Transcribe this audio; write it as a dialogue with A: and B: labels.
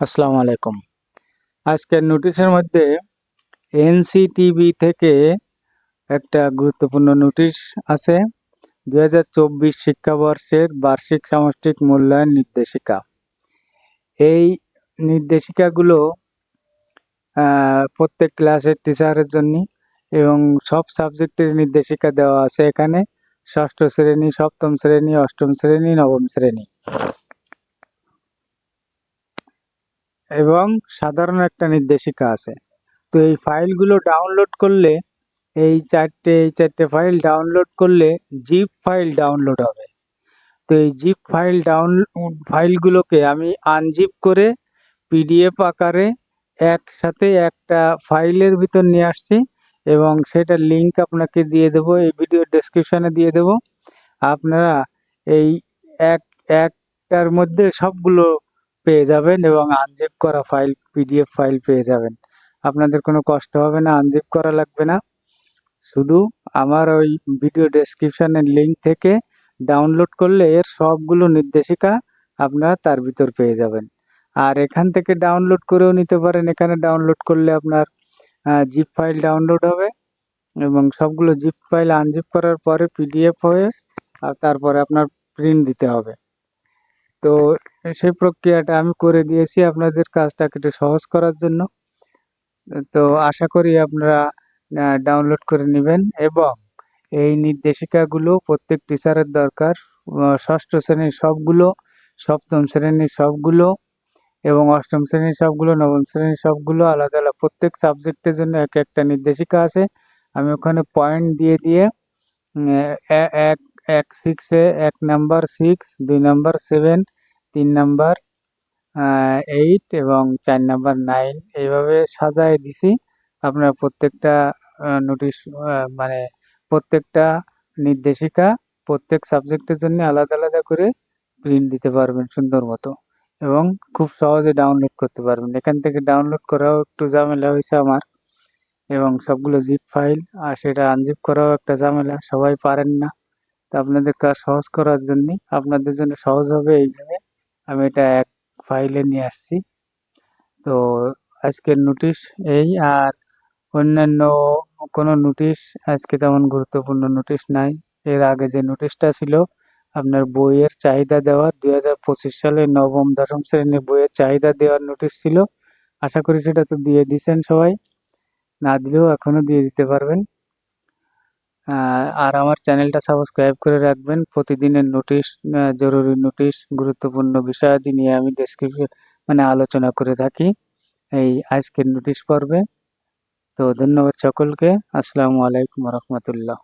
A: আসসালামু আলাইকুম। আজকের নোটিশের মধ্যে এনসিটিবি থেকে একটা গুরুত্বপূর্ণ নোটিশ আছে। ২০২৪ শিক্ষাবর্ষের বার্ষিক সামষ্টিক মূল্যায়ন নির্দেশিকা। এই নির্দেশিকাগুলো প্রত্যেক ক্লাসের টিচারের জন্য এবং সব সাবজেক্টের নির্দেশিকা দেওয়া আছে এখানে। ষষ্ঠ শ্রেণী, সপ্তম শ্রেণী, অষ্টম শ্রেণী, নবম শ্রেণী এবং সাধারণ একটা নির্দেশিকা আছে। তো এই ফাইলগুলো ডাউনলোড করলে এই চারটে ফাইল ডাউনলোড করলে জিপ ফাইল ডাউনলোড হবে। তো এই জিপ ফাইলগুলোকে আমি আনজিপ করে পিডিএফ আকারে একসাথে একটা ফাইলের ভিতর নিয়ে আসছি এবং সেটার লিঙ্ক আপনাকে দিয়ে দেবো, এই ভিডিও ডেসক্রিপশনে দিয়ে দেবো। আপনারা এই একটার মধ্যে সবগুলো পেয়ে যাবেন এবং আনজিপ করা ফাইল, পিডিএফ ফাইল পেয়ে যাবেন। আপনাদের কোনো কষ্ট হবে না, আনজিপ করা লাগবে না। শুধু আমার ওই ভিডিও ডেসক্রিপশনের লিঙ্ক থেকে ডাউনলোড করলে এর সবগুলো নির্দেশিকা আপনারা তার ভিতর পেয়ে যাবেন। আর এখান থেকে ডাউনলোড করেও নিতে পারেন। এখানে ডাউনলোড করলে আপনার জিপ ফাইল ডাউনলোড হবে এবং সবগুলো জিপ ফাইল আনজিপ করার পরে পিডিএফ হয়ে আর তারপরে আপনার প্রিন্ট দিতে হবে। তো সেই প্রক্রিয়াটা আমি করে দিয়েছি আপনাদের কাজটাকে একটু সহজ করার জন্য। তো আশা করি আপনারা ডাউনলোড করে নেবেন এবং এই নির্দেশিকাগুলো প্রত্যেক টিচারের দরকার। ষষ্ঠ শ্রেণীর সবগুলো, সপ্তম শ্রেণীর সবগুলো এবং অষ্টম শ্রেণীর সবগুলো, নবম শ্রেণীর সবগুলো আলাদা আলাদা প্রত্যেক সাবজেক্টের জন্য এক একটা নির্দেশিকা আছে। আমি ওখানে পয়েন্ট দিয়ে দিয়ে এক এক সিক্সে ১ নাম্বার 6, ২ নাম্বার 7, ৩ নাম্বার 8 এবং ৪ নাম্বার 9 এইভাবে সাজায় দিছি। আপনারা প্রত্যেকটা নোটিশ মানে প্রত্যেকটা নির্দেশিকা প্রত্যেক সাবজেক্টের জন্য আলাদা আলাদা করে প্রিন্ট দিতে পারবেন সুন্দর মতো এবং খুব সহজে ডাউনলোড করতে পারবেন। এখান থেকে ডাউনলোড করাও একটু ঝামেলা হয়েছে আমার এবং সবগুলো জিপ ফাইল আর সেটা আনজিপ করাও একটা ঝামেলা, সবাই পারেন না। তো আপনাদের কাজ সহজ করার জন্য, আপনাদের জন্য সহজ হবে এইভাবে আমি এটা এক ফাইলে নিয়ে আসছি। তো আজকের নোটিশ এই, আর অন্যান্য কোনো নোটিশ আজকে তেমন গুরুত্বপূর্ণ নোটিশ নাই। এর আগে যে নোটিশটা ছিল আপনার বইয়ের চাহিদা দেওয়ার ২০২৫ সালে নবম দশম শ্রেণীর বইয়ের চাহিদা দেওয়ার নোটিশ ছিল। আশা করি সেটা তো দিয়ে দিছেন সবাই, না দিলেও এখনো দিয়ে দিতে পারবেন। আর আমার চ্যানেলটা সাবস্ক্রাইব করে রাখবেন। প্রতিদিনের নোটিশ, জরুরি নোটিশ, গুরুত্বপূর্ণ বিষয়াদি নিয়ে আমি আলোচনা করে থাকি এই আজকের নোটিশ পর্বে। তো ধন্যবাদ সকলকে। আসসালামু আলাইকুম রহমতুল্লাহ।